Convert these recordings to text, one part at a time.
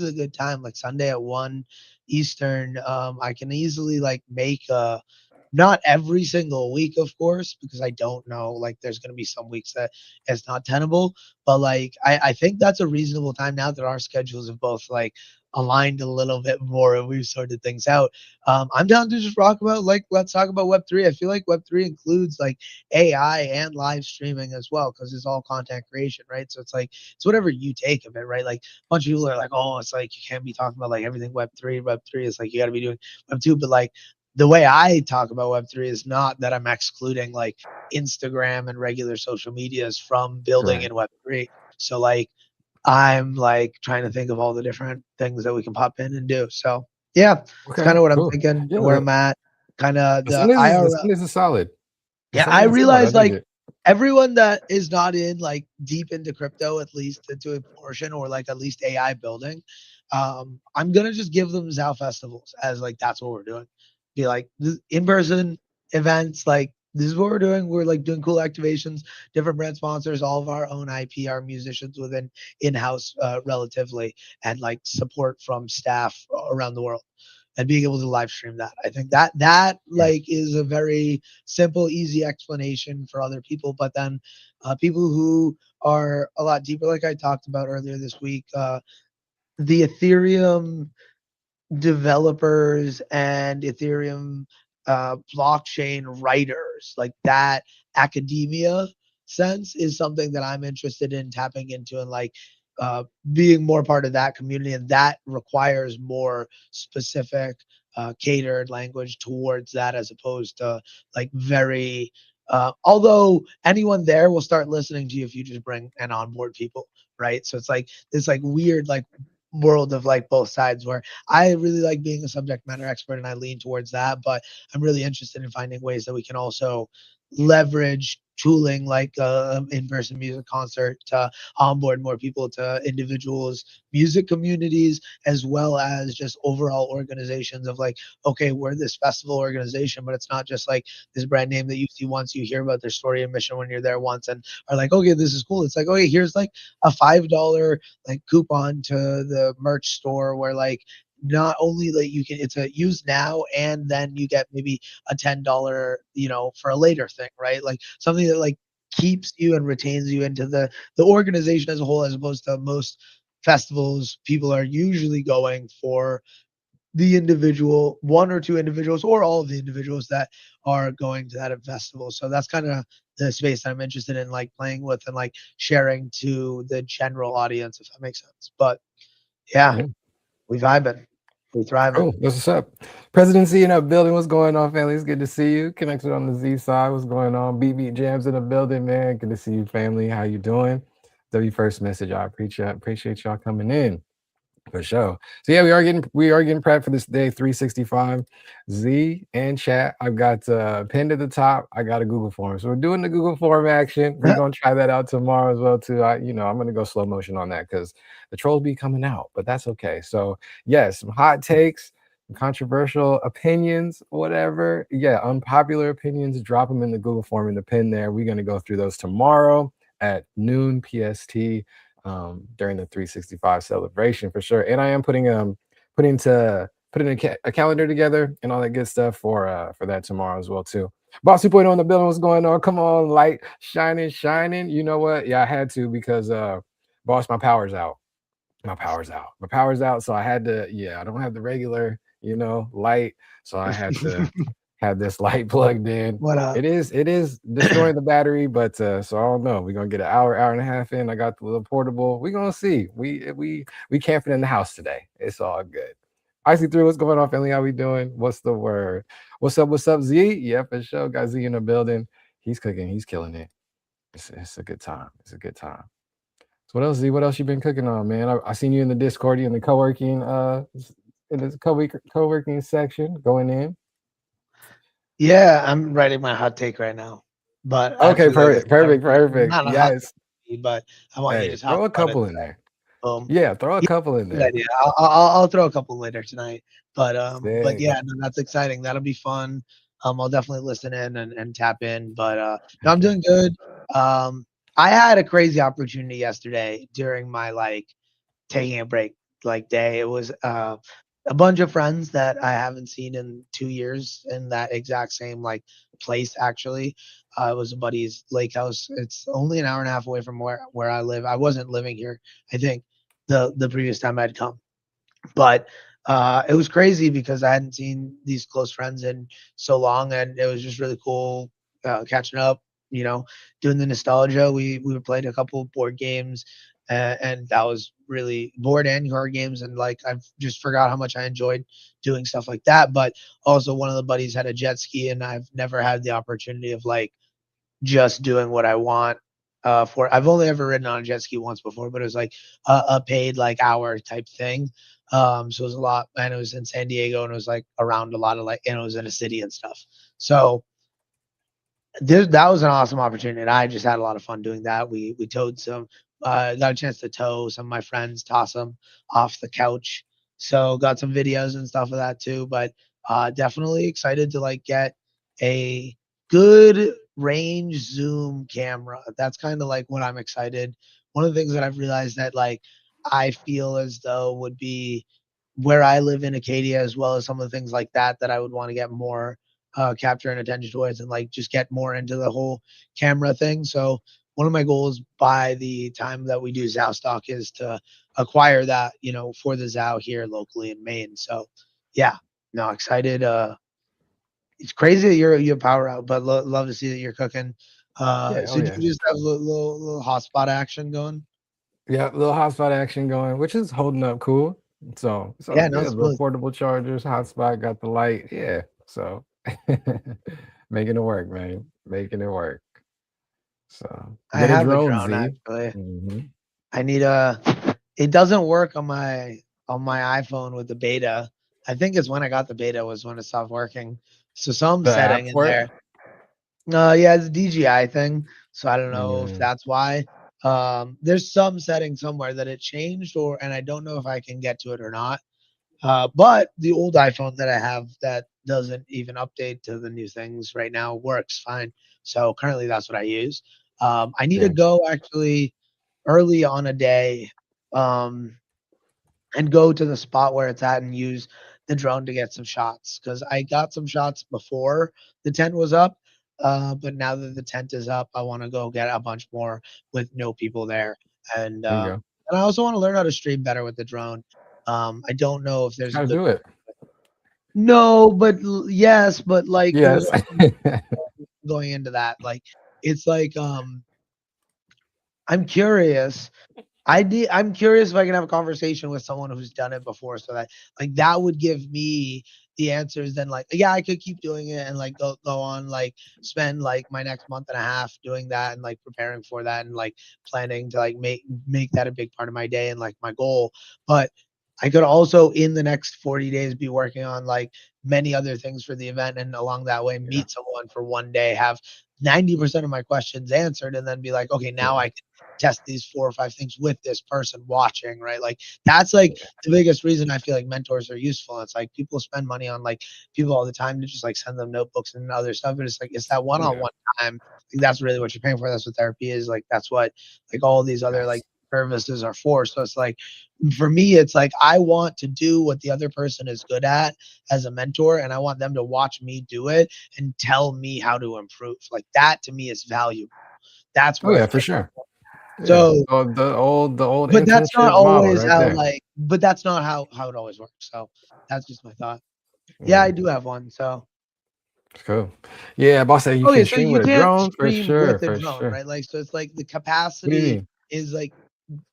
is a good time, like Sunday at 1 Eastern. I can easily like make not every single week, of course, because I don't know. Like, there's going to be some weeks that it's not tenable, but like, I think that's a reasonable time now that our schedules have both like aligned a little bit more and we've sorted things out. I'm down to just rock about like let's talk about Web3. I feel like Web3 includes like AI and live streaming as well because it's all content creation, right? So it's like it's whatever you take of it, right? Like a bunch of people are like, oh, it's like you can't be talking about like everything Web3. Web3 is like you got to be doing Web2, but like the way I talk about Web3 is not that I'm excluding like Instagram and regular social medias from building Correct. in Web3. So like I'm like trying to think of all the different things that we can pop in and do. So yeah, it's Okay, kind of what I'm cool. thinking Yeah, and where I'm at. Kind of the The IRL. Sundays is solid. The Yeah, I Sundays is solid. I realize dig like it. everyone that is not in like deep into crypto, at least to a portion, or like at least AI building, I'm gonna just give them ZAO festivals as like that's what we're doing. Be like in person events, like this is what we're doing. We're like doing cool activations, different brand sponsors, all of our own IP, our musicians within in-house relatively, and like support from staff around the world and being able to live stream that. I think that Right. like is a very simple, easy explanation for other people. But then people who are a lot deeper, like I talked about earlier this week, the Ethereum developers and Ethereum blockchain writers, like that academia sense is something that I'm interested in tapping into and like uh, being more part of that community. And that requires more specific, catered language towards that as opposed to like very. Although anyone there will start listening to you if you just bring and onboard people, right? So it's like this like weird like world of like both sides where I really like being a subject matter expert and I lean towards that, but I'm really interested in finding ways that we can also leverage tooling like in-person music concert to onboard more people to individuals music communities as well as just overall organizations of like okay we're this festival organization but it's not just like this brand name that you see once you hear about their story and mission when you're there once and are like okay this is cool it's like okay here's like a $5 like coupon to the merch store where like not only like you can it's a use now and then you get maybe a $10 for a later thing right like something that like keeps you and retains you into the organization as a whole as opposed to most festivals people are usually going for the individual one or two individuals or all of the individuals that are going to that festival so that's kind of the space that I'm interested in like playing with and like sharing to the general audience if that makes sense but yeah Yeah. we vibing we thriving. Cool. That's what's up. Presidency in the building. What's going on, family? It's good to see you. Connected on the Z side. What's going on? Beat Jams in the building, man. Good to see you, family. How you doing? W first message. I appreciate y'all coming in. For sure. So yeah, we are getting prepped for this day 365. Z and chat. I've got pinned at the top. I got a Google form. So we're doing the Google form action. We're gonna try that out tomorrow as well too. I'm gonna go slow motion on that because the trolls be coming out, but that's okay. So yes, some hot takes, some controversial opinions, whatever. Yeah, unpopular opinions. Drop them in the Google form in the pin there. We're gonna go through those tomorrow at noon PST during the 365 celebration for sure. And I am putting a calendar together and all that good stuff for that tomorrow as well too. Boss 2.0 in the building. What's going on? Come on, light shining. You know what? Yeah, I had to because boss, my power's out. My power's out. So I had to. Yeah, I don't have the regular light, so I had to have this light plugged in. What up? It is destroying the battery, but so I don't know. We're gonna get an hour and a half in. I got the little portable. We're gonna see. We camping in the house today. It's all good. Icy through, what's going on, family? How we doing? What's the word? What's up, Z? Yeah, for sure. Got Z in the building. He's cooking, he's killing it. It's a good time. It's a good time. So what else, Z? What else you been cooking on, man? I seen you in the Discord, you in the co-working in the co-working section going in. Yeah, I'm writing my hot take right now. But Okay, actually, like, it's perfect. not a hot Yes. take, but I want you to Hey, talk throw a about it. couple in there. Boom. Yeah, throw a Yeah, couple in good there. idea. I'll throw a couple later tonight. But Sick. yeah, no, that's exciting. That'll be fun. I'll definitely listen in and tap in. But no, I'm Heck yeah. doing good. Um, I had a crazy opportunity yesterday during my like taking a break like day. It was a bunch of friends that I haven't seen in 2 years in that exact same like place. Actually, it was a buddy's lake house. It's only an hour and a half away from where I live. I wasn't living here. I think the previous time I'd come, but it was crazy because I hadn't seen these close friends in so long, and it was just really cool catching up. You know, doing the nostalgia. We were playing a couple of board games, and that was really board and card games. And like I've just forgot how much I enjoyed doing stuff like that. But also, one of the buddies had a jet ski, and I've never had the opportunity of like just doing what I want. For I've only ever ridden on a jet ski once before, but it was like a paid like hour type thing. So it was a lot, and it was in San Diego, and it was like around a lot of like, and it was in a city and stuff. So that was an awesome opportunity, and I just had a lot of fun doing that. We towed some, got a chance to tow some of my friends, toss them off the couch. So got some videos and stuff of that too. But definitely excited to like get a good range zoom camera. That's kind of like what I'm excited. One of the things that I've realized that like I feel as though would be where I live in Acadia, as well as some of the things like that that I would want to get more capture and attention towards, and like just get more into the whole camera thing. So one of my goals by the time that we do ZAOstock is to acquire that, for the ZAO here locally in Maine. So yeah, no, excited. It's crazy that you're power out, but love to see that you're cooking. Yeah, oh So do yeah. you just have a little hotspot action going? Yeah, little hotspot action going, which is holding up cool. So it's all Yeah, no, good. Little smooth. portable chargers, hotspot, got the light. Yeah. So making it work, man. Making it work. So I get a have a drone, drone Z. actually. Mm-hmm. I need a. It doesn't work on my iPhone with the beta. I think it's when I got the beta was when it stopped working. So some The app setting in for it? there. Yeah, it's a DJI thing. So I don't know if Mm, that's why. There's some setting somewhere that it changed, and I don't know if I can get to it or not. But the old iPhone that I have that doesn't even update to the new things right now works fine. So currently that's what I use. I need to yeah, go actually early on a day, um, and go to the spot where it's at and use the drone to get some shots, because I got some shots before the tent was up. But now that the tent is up, I want to go get a bunch more with no people there. And there you go. I also want to learn how to stream better with the drone. I don't know if there's a How to good. do it. No, but yes, but like there's Yes. also going into that. Like it's like I'm curious. I'm curious if I can have a conversation with someone who's done it before, so that like that would give me the answers. Then like yeah, I could keep doing it and like go on, like spend like my next month and a half doing that and like preparing for that and like planning to like make that a big part of my day and like my goal. But I could also in the next 40 days be working on like many other things for the event, and along that way Yeah. meet someone for one day, have 90% of my questions answered, and then be like, okay, now Yeah. I test these 4 or 5 things with this person watching, right? Like that's like Yeah. the biggest reason I feel like mentors are useful. It's like people spend money on like people all the time to just like send them notebooks and other stuff, but it's like it's that Yeah. one-on-one time. Like that's really what you're paying for. That's what therapy is. Like that's what like all these other like Yes. services are for. So it's like for me, it's like I want to do what the other person is good at as a mentor, and I want them to watch me do it and tell me how to improve. Like that to me is valuable. That's Oh where yeah, it for gets. sure. Yeah. So Oh, the old but that's not internship model always right how, there. like but that's not how it always works, so that's just my thought. Yeah, Yeah. I do have one, so Cool. Yeah, boss said you okay, can so stream you with a can't drone for stream with sure, a for drone, sure. right? Like, so it's like the What do you capacity mean? is like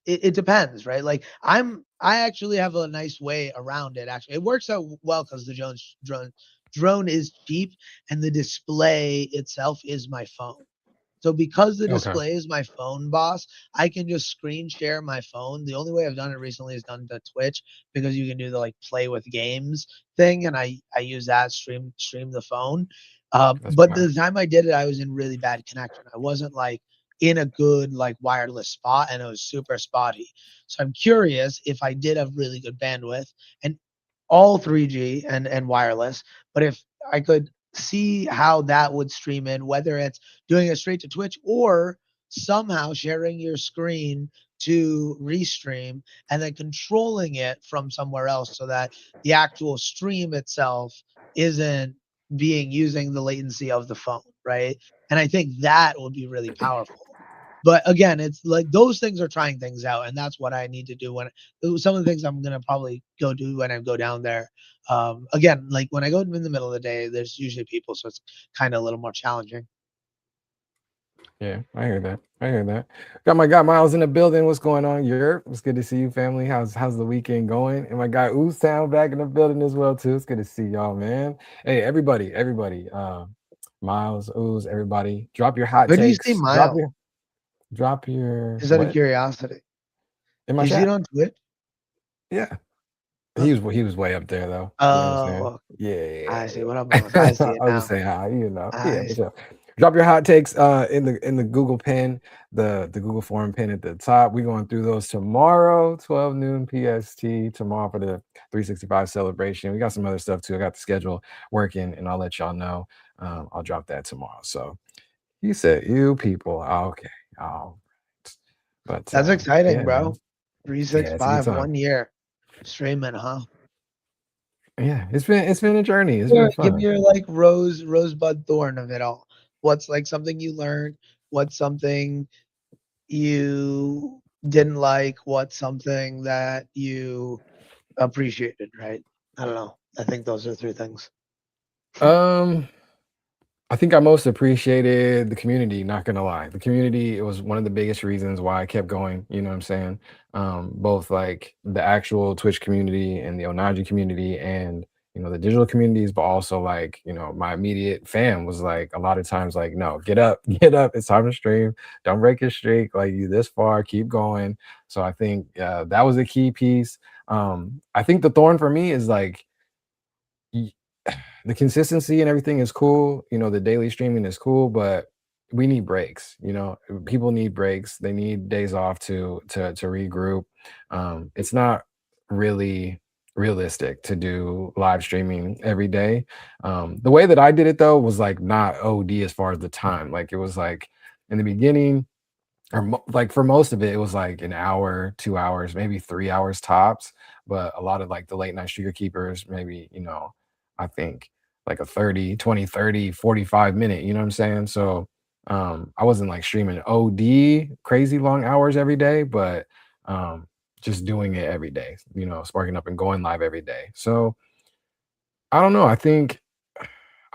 it depends, right? Like, I actually have a nice way around it, actually. It works out well because the drone is cheap, and the display itself is my phone. So because the Okay. display is my phone, boss, I can just screen share my phone. The only way I've done it recently is done to Twitch, because you can do the like play with games thing, and I use that stream the phone. That's But fine. the time I did it, I was in really bad connection. I wasn't like in a good like wireless spot, and it was super spotty. So I'm curious if I did have really good bandwidth and all 3G and wireless, but if I could see how that would stream in, whether it's doing it straight to Twitch or somehow sharing your screen to restream and then controlling it from somewhere else so that the actual stream itself isn't being using the latency of the phone, right? And I think that would be really powerful. But again, it's like those things are trying things out, and that's what I need to do when some of the things I'm gonna probably go do when I go down there. Again, like when I go in the middle of the day, there's usually people, so it's kind of a little more challenging. Yeah, I hear that. I hear that. Got Miles in the building. What's going on, Europe? It's good to see you, family. How's the weekend going? And my guy Town back in the building as well too. It's good to see y'all, man. Hey, everybody. Miles, Ooze, everybody. Drop your hot Where do you see takes. Miles? Drop your Just out of what curiosity, in do my you see it chat. on Twitch? Yeah, Huh. he was way up there though. You know what I'm saying? Oh, Yeah, yeah, I see. yeah, What up, Miles? yeah. I see it I was just now. saying hi, you know. Yeah, I for see. sure. Drop your hot takes in the Google pin, the Google form pin at the top. We're going through those tomorrow, 12 noon PST, tomorrow for the 365 celebration. We got some other stuff too. I got the schedule working, and I'll let y'all know. I'll drop that tomorrow. So you said you people. Okay. All right. But That's exciting, yeah, man. bro. Three six Yeah, it's a good five, time. 1 year streaming, huh? Yeah, it's been a journey. It's been Give me fun. your like rosebud thorn of it all. What's like something you learned? What's something you didn't like? What's something that you appreciated? Right? I don't know. I think those are three things. Um, I think I most appreciated the community, not gonna lie. The community, it was one of the biggest reasons why I kept going, you know what I'm saying? Both like the actual Twitch community and the Onaji community and the digital communities, but also like, my immediate fam was like a lot of times like, no, get up, get up, it's time to stream. Don't break your streak. Like you this far, keep going. So I think that was a key piece. I think the thorn for me is like the consistency and everything is cool. The daily streaming is cool, but we need breaks. People need breaks. They need days off to regroup. It's not really realistic to do live streaming every day. The way that I did it though was like not OD as far as the time. Like it was like in the beginning, like for most of it, it was like an hour, 2 hours, maybe 3 hours tops. But a lot of like the late night streaker keepers, maybe, I think like a 30, 20, 30, 45 minute, you know what I'm saying? So I wasn't like streaming OD crazy long hours every day, but just doing it every day, sparking up and going live every day. So I don't know. I think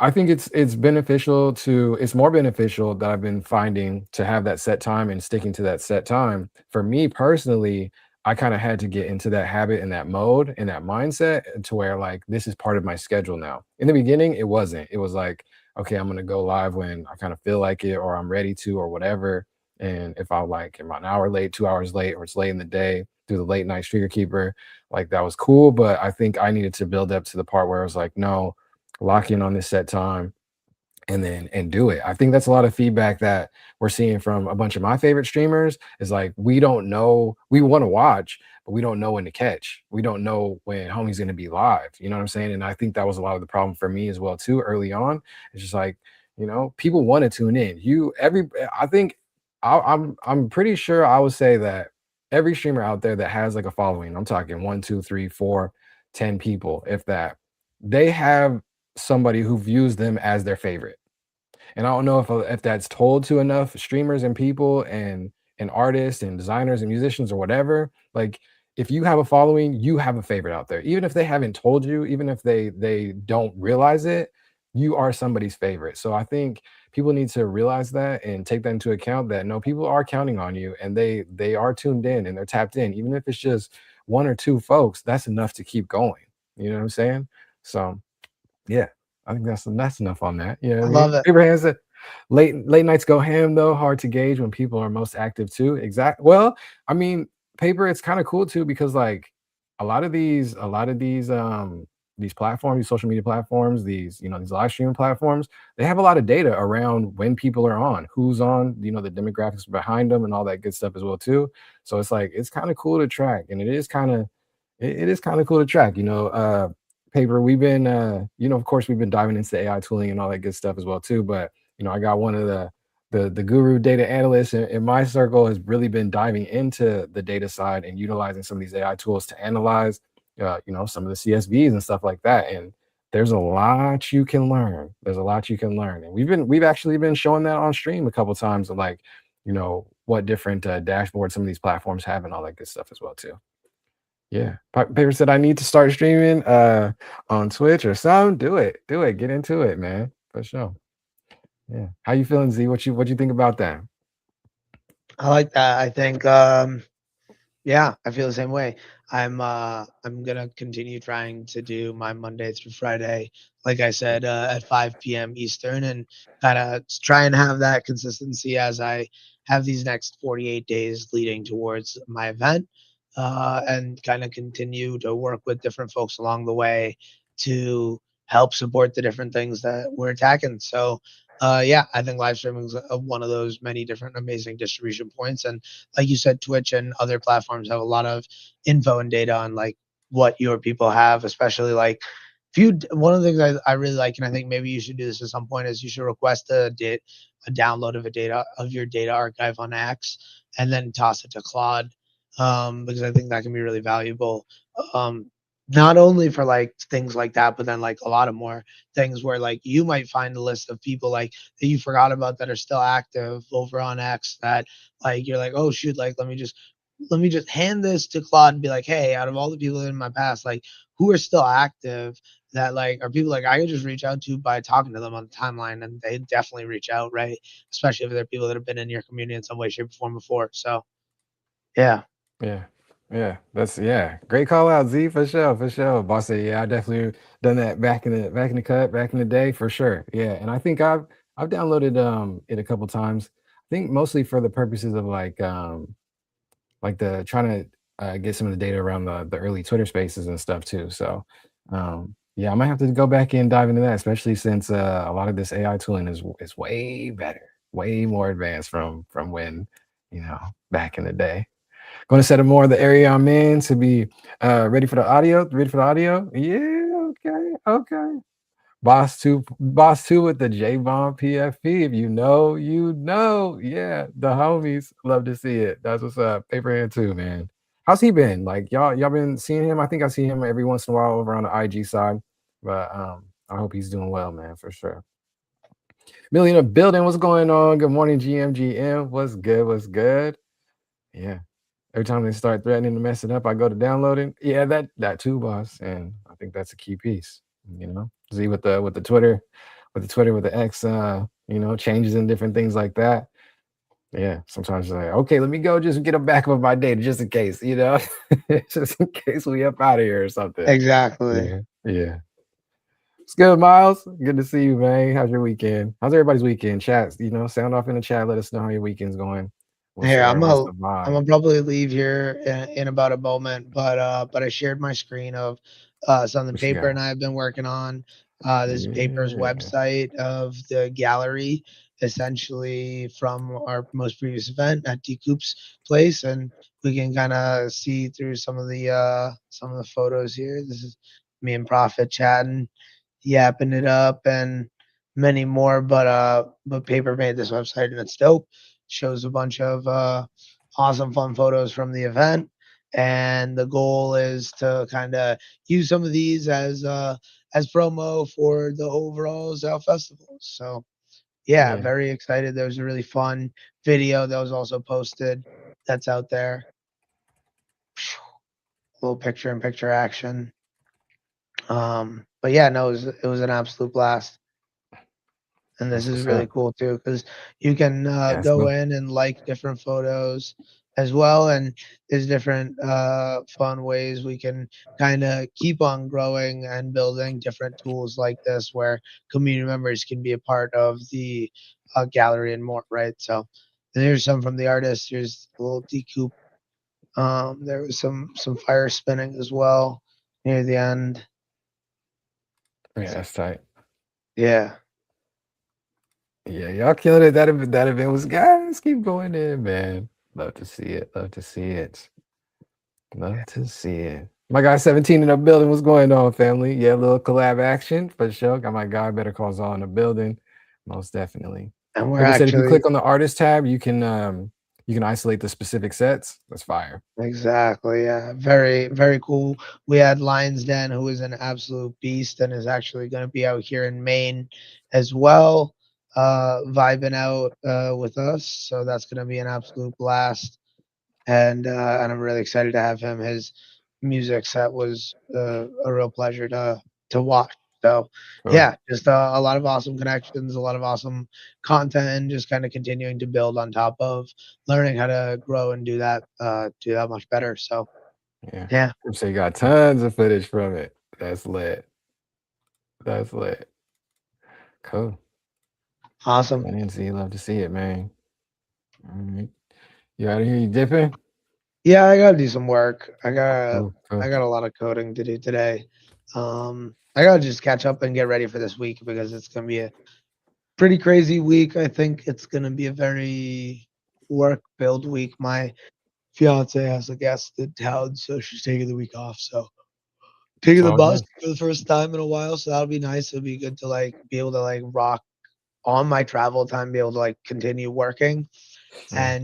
it's more beneficial that I've been finding to have that set time and sticking to that set time. For me personally, I kind of had to get into that habit and that mode and that mindset to where like this is part of my schedule now. In the beginning, it wasn't. It was like, okay, I'm gonna go live when I kind of feel like it or I'm ready to or whatever. And if I like am an hour late, 2 hours late, or it's late in the day, do the late night streaker keeper, like that was cool. But I think I needed to build up to the part where I was like, no, lock in on this set time and do it. I think that's a lot of feedback that we're seeing from a bunch of my favorite streamers is like we don't know, we want to watch, but we don't know when to catch. We don't know when homie's going to be live. You know what I'm saying? And I think that was a lot of the problem for me as well too early on. It's just like, people want to tune in. I think I'm pretty sure I would say that every streamer out there that has like a following, I'm talking one, two, three, four, 10 people, if that, they have somebody who views them as their favorite. And I don't know if that's told to enough streamers and people and artists and designers and musicians or whatever. Like if you have a following, you have a favorite out there. Even if they haven't told you, even if they don't realize it, you are somebody's favorite. So I think people need to realize that and take that into account that no, people are counting on you and they are tuned in and they're tapped in. Even if it's just one or two folks, that's enough to keep going. You know what I'm saying? So yeah, I think that's enough on that. You know what I I love mean? it. Abraham said, late nights go ham though. Hard to gauge when people are most active too. Exact. Well, I mean, paper. It's kind of cool too because like a lot of these platforms, these social media platforms, these live streaming platforms, they have a lot of data around when people are on, who's on, the demographics behind them and all that good stuff as well too. So it's like it's kind of cool to track, and it is kind of cool to track. Paper. We've been, of course, we've been diving into AI tooling and all that good stuff as well too. But I got one of the the guru data analyst in my circle has really been diving into the data side and utilizing some of these AI tools to analyze, some of the CSVs and stuff like that. And there's a lot you can learn. There's a lot you can learn, and we've actually been showing that on stream a couple times of like, what different dashboards some of these platforms have and all that good stuff as well too. Yeah, Paper said I need to start streaming on Twitch or something. Do it, get into it, man, for sure. Yeah. How you feeling, Z? What you think about that? I like that. I think yeah, I feel the same way. I'm gonna continue trying to do my Monday through Friday, like I said, at 5 p.m. Eastern, and kind of try and have that consistency as I have these next 48 days leading towards my event, and kind of continue to work with different folks along the way to help support the different things that we're attacking. So, yeah, I think live streaming is one of those many different amazing distribution points, and like you said, Twitch and other platforms have a lot of info and data on like what your people have, especially like if you one of the things I really like, and I think maybe you should do this at some point, is you should request a download of a data of your data archive on X and then toss it to Claude, because I think that can be really valuable. Um, not only for like things like that, but then like a lot of more things where like you might find a list of people like that you forgot about that are still active over on X that like you're like, oh shoot, like let me just hand this to Claude and be like, hey, out of all the people in my past, like who are still active that like are people like I could just reach out to by talking to them on the timeline, and they definitely reach out, right? Especially if they're people that have been in your community in some way, shape, or form before. So yeah. Yeah. Yeah. Yeah. Great call out, Z, for sure, for sure. Boss said, yeah, I definitely done that back in the day for sure. Yeah. And I think I've downloaded it a couple times. I think mostly for the purposes of like the trying to get some of the data around the early Twitter spaces and stuff too. So yeah, I might have to go back and dive into that, especially since a lot of this AI tooling is way better, way more advanced from when, back in the day. Going to set up more of the area I'm in to be ready for the audio. Ready for the audio? Yeah, okay, okay. Boss two with the J Bomb PFP. If you know, you know. Yeah, the homies love to see it. That's what's up. Paper hand too, man. How's he been? Like y'all been seeing him? I think I see him every once in a while over on the IG side. But I hope he's doing well, man, for sure. Million of building, what's going on? Good morning, GMGM. What's good? What's good? Yeah. Every time they start threatening to mess it up, I go to downloading. Yeah, that too, boss. And I think that's a key piece. Z with the X, changes and different things like that. Yeah, sometimes you're like, okay, let me go just get a backup of my data just in case, just in case we up out of here or something. Exactly. Yeah, yeah. It's good, Miles. Good to see you, man. How's your weekend? How's everybody's weekend? Chats, sound off in the chat. Let us know how your weekend's going. We'll Here, share what's the I'm vibe. gonna probably leave here in about a moment, but I shared my screen of something What you Paper got? and I have been working on. This is Paper's Yeah. website of the gallery, essentially from our most previous event at D Coop's place, and we can kind of see through some of the photos here. This is me and Prophet chatting, yapping it up, and many more. But Paper made this website, and it's dope. Shows a bunch of awesome, fun photos from the event, and the goal is to kind of use some of these as promo for the overall ZAO festival. So yeah, Yeah. very excited. There was a really fun video that was also posted that's out there. A little picture in picture action. But yeah, no, it was an absolute blast. And this That's is what's really up. cool too because you can Yeah, it's go cool. in and like different photos as well, and there's different fun ways we can kind of keep on growing and building different tools like this where community members can be a part of the gallery and more, right? So there's some from the artist. Here's a little decoup. There was some fire spinning as well near the end. Yeah, that's tight. Yeah. Yeah, y'all killing it. That event was, guys. Keep going in, man. Love to see it. Love to see it. Love to see it. My guy 17 in the building. What's going on, family? Yeah, a little collab action for sure. Got my guy Better Calls All in the building. Most definitely. and we're Like I said, if you actually click on the artist tab, you can isolate the specific sets. That's fire. exactly, yeah. Very, very cool. We had Lions Den, who is an absolute beast and is actually going to be out here in Maine as well, vibing out with us. So that's going to be an absolute blast. And I'm really excited to have him. His music set was a real pleasure to watch. So Cool. yeah, just a lot of awesome connections, a lot of awesome content, and just kind of continuing to build on top of learning how to grow and do that much better. So Yeah. yeah, So you got tons of footage from it. That's lit. That's lit. Cool. awesome. Nancy, love to see it, man. All right. You out of here? You dipping? Yeah, I gotta do some work. Cool. I Cool. got a lot of coding to do today. I gotta just catch up and get ready for this week because it's gonna be a pretty crazy week. I think it's gonna be a very work build week. My fiance has a guest in town, so she's taking the week off. So It's taking the all bus good. for the first time in a while. So that'll be nice. It'll be good to like be able to like rock on my travel time, be able to like continue working Yeah.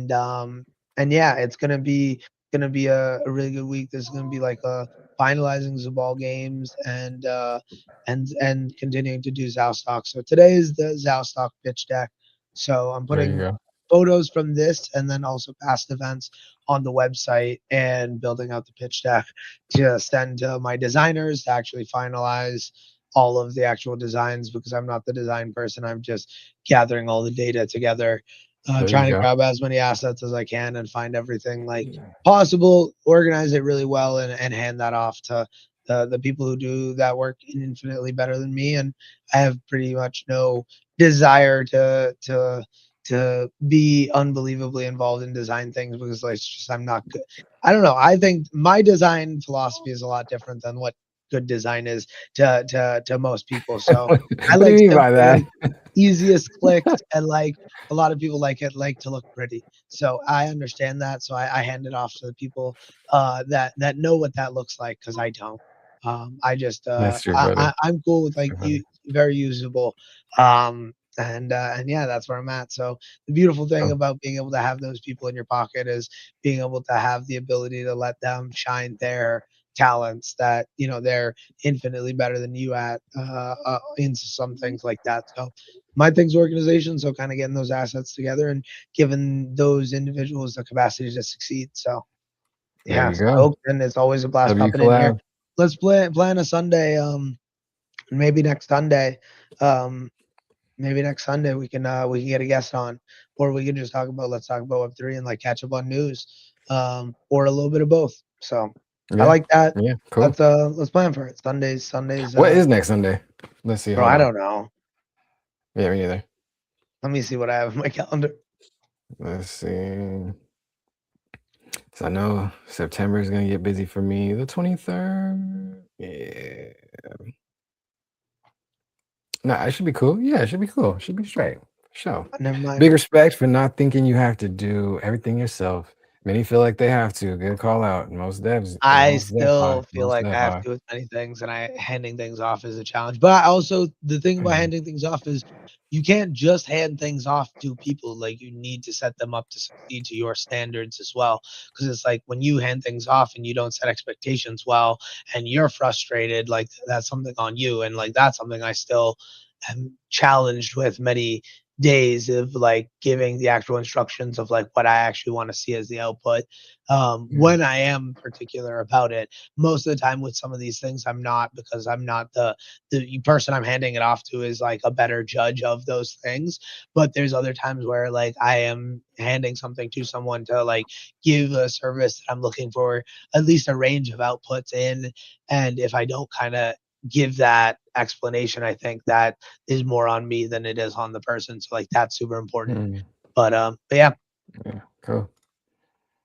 and yeah, it's gonna be a really good week. There's gonna be like finalizing the ball games and continuing to do ZAOstock. So today is the ZAOstock pitch deck. So I'm There you putting go. photos from this and then also past events on the website and building out the pitch deck to send to my designers to actually finalize all of the actual designs because I'm not the design person. I'm just gathering all the data together, There you trying to go. grab as many assets as I can and find everything like possible, organize it really well, and hand that off to the people who do that work infinitely better than me. And I have pretty much no desire to be unbelievably involved in design things because like it's just I'm not good. I don't know. I think my design philosophy is a lot different than what good design is to most people. So What I do you like mean by simple, that? like easiest clicks, and like a lot of people like to look pretty. So I understand that. So I hand it off to the people that know what that looks like because I don't. I just That's true, brother. I'm cool with That's like true, brother. you very usable. And yeah, that's where I'm at. So the beautiful thing Cool. about being able to have those people in your pocket is being able to have the ability to let them shine their talents that they're infinitely better than you at into some things like that. So my thing's organization, so kind of getting those assets together and giving those individuals the capacity to succeed. So There yeah, you go. stoked, and it's always a blast W popping in here. collab. Let's plan a Sunday, maybe next Sunday. Um, maybe next Sunday we can get a guest on, or we can just let's talk about Web3 and like catch up on news, or a little bit of both. So I Yeah. like that. Yeah. Cool. Let's plan for it. Sundays. What is next Sunday? Let's see. Bro, Hold I on. don't know. Yeah, me neither. Let me see what I have in my calendar. Let's see. So I know September is gonna get busy for me. The 23rd. Yeah. No, it should be cool. Yeah, it should be cool. Should be straight. Sure. Never mind. Big respect for not thinking you have to do everything yourself. Many feel like they have to. Good call out. Most devs, I most dev still are. feel Most like dev I have are. to do as many things, and handing things off is a challenge. But I also the thing about Mhm. handing things off is you can't just hand things off to people. Like you need to set them up to succeed to your standards as well. Because it's like when you hand things off and you don't set expectations well, and you're frustrated, like that's something on you, and like that's something I still am challenged with many days of like giving the actual instructions of like what I actually want to see as the output Yeah. when I am particular about it. Most of the time with some of these things, I'm not because I'm not the person I'm handing it off to is like a better judge of those things. But there's other times where like I am handing something to someone to like give a service that I'm looking for at least a range of outputs in. And if I don't kind of give that explanation, I think that is more on me than it is on the person. So like that's super important. Mm, But yeah, yeah. Cool.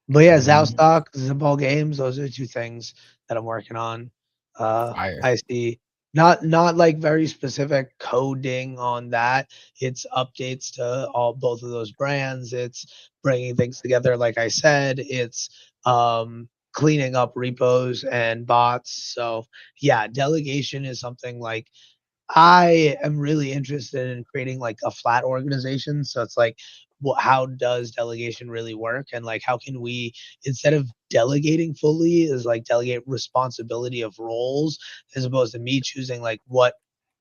but yeah, Um, ZAOstock, Zimball games, those are the two things that I'm working on. fire. I see not like very specific coding on that. It's updates to all both of those brands. It's bringing things together, like I said. It's cleaning up repos and bots. So yeah, delegation is something like I am really interested in creating like a flat organization. So it's like, how does delegation really work? And like, how can we, instead of delegating fully, is like delegate responsibility of roles as opposed to me choosing like what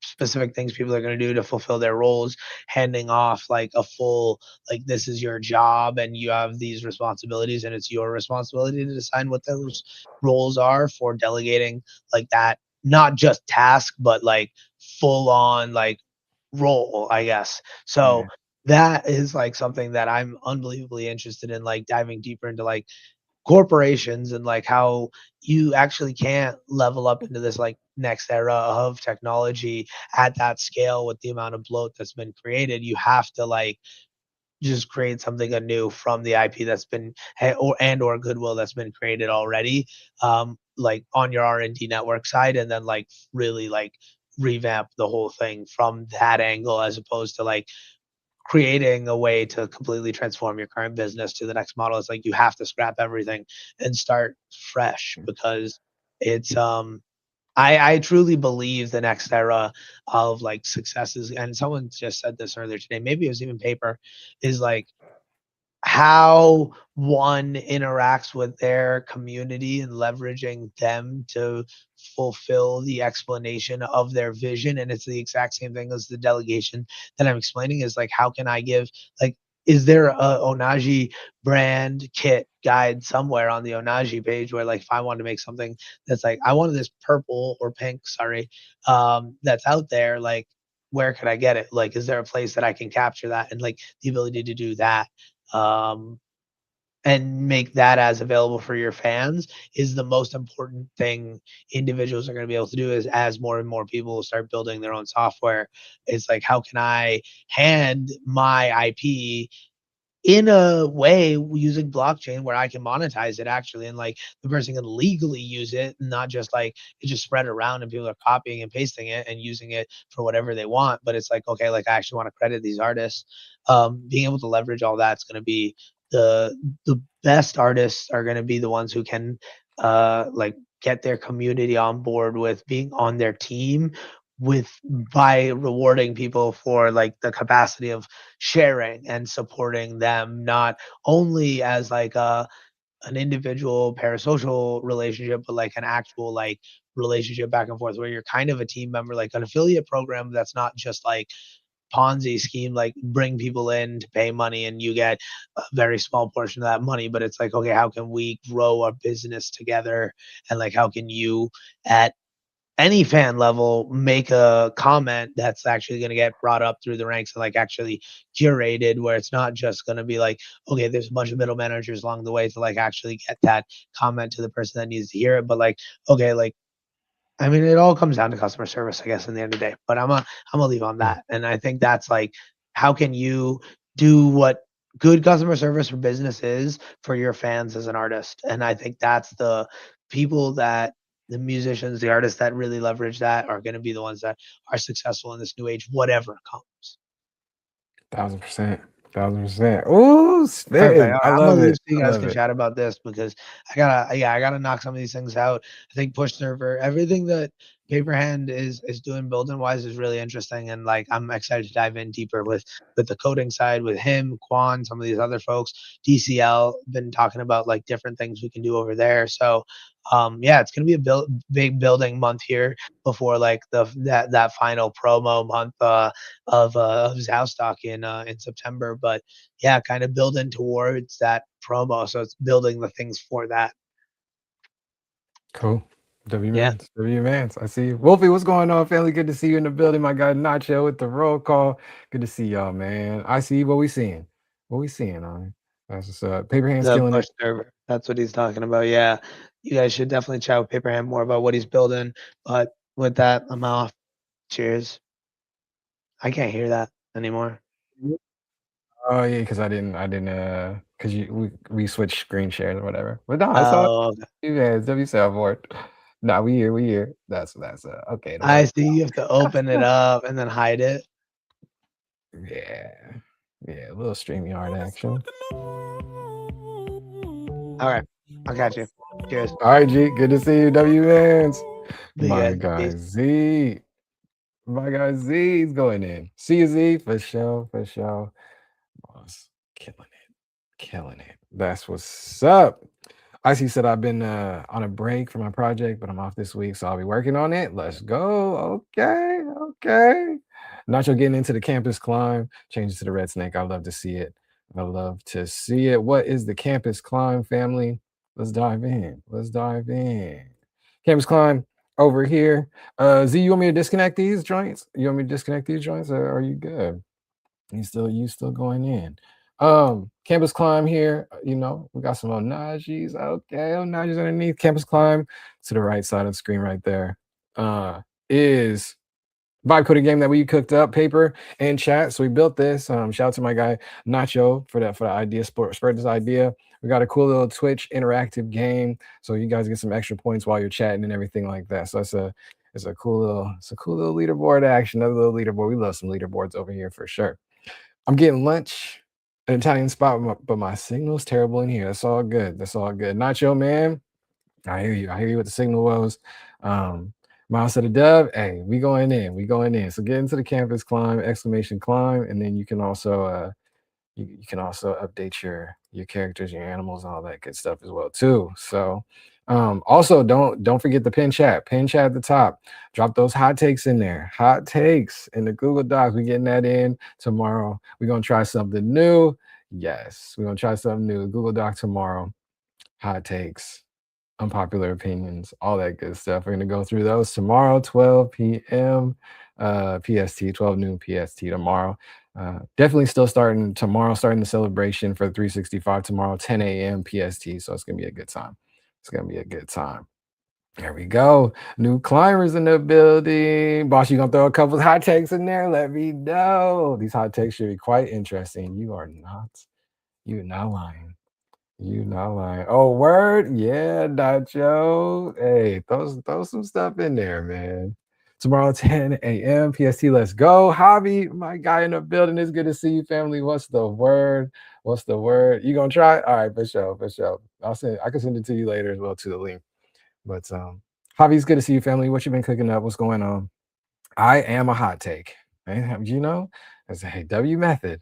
specific things people are going to do to fulfill their roles, handing off like a full, like, this is your job and you have these responsibilities and it's your responsibility to decide what those roles are for delegating like that, not just task, but like full on like role, I guess. So Yeah. that is like something that I'm unbelievably interested in, like diving deeper into like corporations and like how you actually can't level up into this like next era of technology at that scale with the amount of bloat that's been created. You have to like just create something anew from the IP that's been or goodwill that's been created already, like on your R&D network side, and then like really like revamp the whole thing from that angle as opposed to like creating a way to completely transform your current business to the next model. It's like you have to scrap everything and start fresh because it's I truly believe the next era of like successes, and someone just said this earlier today, maybe it was even paper, is like how one interacts with their community and leveraging them to fulfill the explanation of their vision. And it's the exact same thing as the delegation that I'm explaining, is like, how can I give, like, is there a Onaji brand kit guide somewhere on the Onaji page where like if I wanted to make something that's like I wanted this purple or pink, sorry, that's out there, like where could I get it? Like, is there a place that I can capture that and like the ability to do that? um, and make that as available for your fans is the most important thing individuals are going to be able to do, is as more and more people start building their own software. It's like, how can I hand my IP in a way using blockchain where I can monetize it actually, and like the person can legally use it, not just like it just spread around and people are copying and pasting it and using it for whatever they want. But it's like, okay, like I actually want to credit these artists. Being able to leverage all that's going to be the the best artists are going to be the ones who can like get their community on board with being on their team with, by rewarding people for like the capacity of sharing and supporting them, not only as like a an individual parasocial relationship, but like an actual like relationship back and forth where you're kind of a team member, like an affiliate program that's not just like Ponzi scheme, like bring people in to pay money and you get a very small portion of that money. But it's like, okay, how can we grow our business together? And like, how can you at any fan level make a comment that's actually going to get brought up through the ranks and like actually curated, where it's not just going to be like, okay, there's a bunch of middle managers along the way to like actually get that comment to the person that needs to hear it, but like, okay, like, I mean, it all comes down to customer service, I guess, in the end of the day. But I'm gonna leave on Mm. that. And I think that's like, how can you do what good customer service for business is for your fans as an artist? And I think that's the people that the musicians, the artists that really leverage that are going to be the ones that are successful in this new age, whatever comes. 1000%. 1000%. Ooh, Perfect. spitting. All I right, I'm gonna love leave it. so you I guys love can it. chat about this because I gotta knock some of these things out. I think push server, everything that Paperhand is doing building wise is really interesting, and like I'm excited to dive in deeper with the coding side with him, Quan, some of these other folks. DCL been talking about like different things we can do over there. So yeah, it's gonna be a big building month here before like that final promo month of ZAOstock in September. But yeah, kind of building towards that promo. So it's building the things for that. Cool. W Yeah. Mans. W Mans. I see you. Wolfie, what's going on, family? Good to see you in the building. My guy Nacho with the roll call. Good to see y'all, man. I see what we seeing. What we seeing on. That's what's up. Paper hands The killing push it. server. That's what he's talking about. Yeah. You guys should definitely chat with Paperhand more about what he's building. But with that, I'm off. Cheers. I can't hear that anymore. Oh yeah, because I didn't because we switched screen shares or whatever. But no, I saw Oh, okay. you guys. W soundboard. Nah, we here. That's okay. The I work. see. You have to open it up and then hide it. Yeah. Yeah, a little streamy hard action. All right. I'll catch you. Cheers. All right, G. Good to see you, W Mans. See you My guys. guy Peace. Z. My guy Z's going in. See you, Z, for sure, for sure. Boss, killing it, killing it. That's what's up. Icy said I've been on a break for my project, but I'm off this week, so I'll be working on it. Let's go. Okay, okay. Nacho getting into the campus climb, changes to the red snake. I love to see it. I love to see it. What is the campus climb, family? Let's dive in. Let's dive in. Campus climb over here. Z, you want me to disconnect these joints? You want me to disconnect these joints, or are you good? You still going in. Campus climb here. We got some Onagis. Okay, Onagis underneath. Campus climb to the right side of the screen right there. Is vibe coding game that we cooked up, paper and chat. So we built this. Shout out to my guy Nacho for the idea, spread this idea. We got a cool little Twitch interactive game, so you guys get some extra points while you're chatting and everything like that. So it's a cool little leaderboard action. Another little leaderboard. We love some leaderboards over here for sure. I'm getting lunch at an Italian spot, but my signal's terrible in here. That's all good. That's all good. Nacho, man, I hear you. I hear you with the signal woes. Miles said a dub. Hey, we going in. We going in. So get into the campus climb, exclamation climb, and then you can also update your characters, your animals, and all that good stuff as well too. So also don't forget the pin chat. Pin chat at the top. Drop those hot takes in there. Hot takes in the Google Docs. We're getting that in tomorrow. We're gonna try something new. Yes, we're gonna try something new. Google Doc tomorrow. Hot takes, unpopular opinions, all that good stuff. We're gonna go through those tomorrow, 12 p.m. PST, 12 noon PST tomorrow. Definitely still starting tomorrow, starting the celebration for the 365 tomorrow, 10 a.m. PST. So it's gonna be a good time. It's gonna be a good time. There we go. New climbers in the building. Boss, you gonna throw a couple of hot takes in there? Let me know. These hot takes should be quite interesting. You're not lying. You not lying. Oh, word? Yeah, Nacho. Hey, throw some stuff in there, man. Tomorrow, 10 a.m. PST. Let's go. Javi, my guy in the building. It's good to see you, family. What's the word? What's the word? You gonna try? All right, for sure, for sure. I can send it to you later as well to the link. But Javi, it's good to see you, family. What you been cooking up? What's going on? I am a hot take. I say, hey, W method.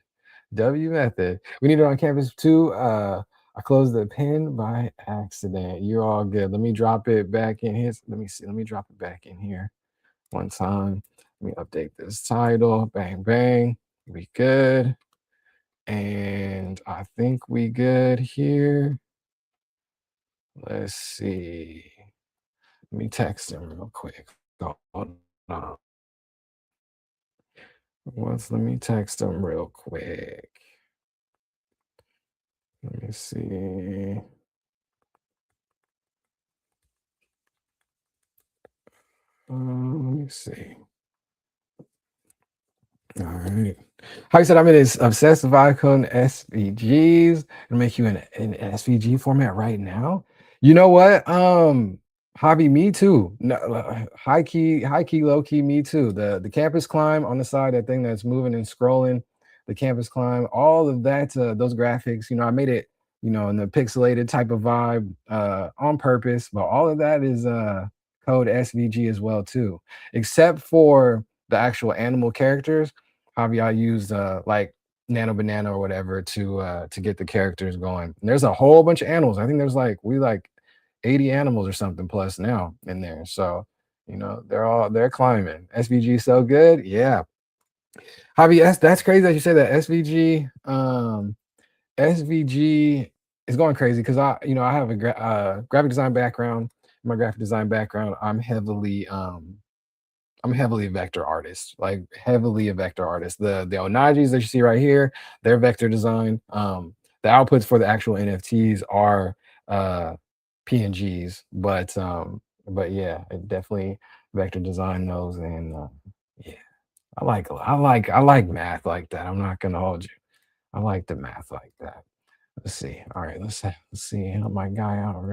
W method. We need it on campus too. I closed the pin by accident. You're all good. Let me drop it back in here. Let me see. Let me drop it back in here one time. Let me update this title. Bang, bang. We good. And I think we good here. Let's see. Let me text him real quick. Hold on. Let me text him real quick. Let me see. Let me see. All right. How you said I'm in this obsessed with icon SVGs and make you in SVG format right now. You know what? Hobby, me too. No, high key, low key, me too. The campus climb on the side, that thing that's moving and scrolling, the campus climb, all of that, those graphics. I made it, in the pixelated type of vibe on purpose, but all of that is code SVG as well too, except for the actual animal characters. Javi, I used like Nano Banana or whatever to get the characters going. And there's a whole bunch of animals. I think there's like 80 animals or something plus now in there. So they're climbing. SVG so good, yeah. Javi, that's crazy that you say that. SVG is going crazy because I have a graphic design background. My graphic design background, I'm heavily a vector artist, like heavily a vector artist. The onagis that you see right here, they're vector design. The outputs for the actual NFTs are PNGs, but yeah, I definitely vector design those, and yeah, I like math like that. I'm not gonna hold you. I like the math like that. Let's see. All right, let's see. Help my guy out real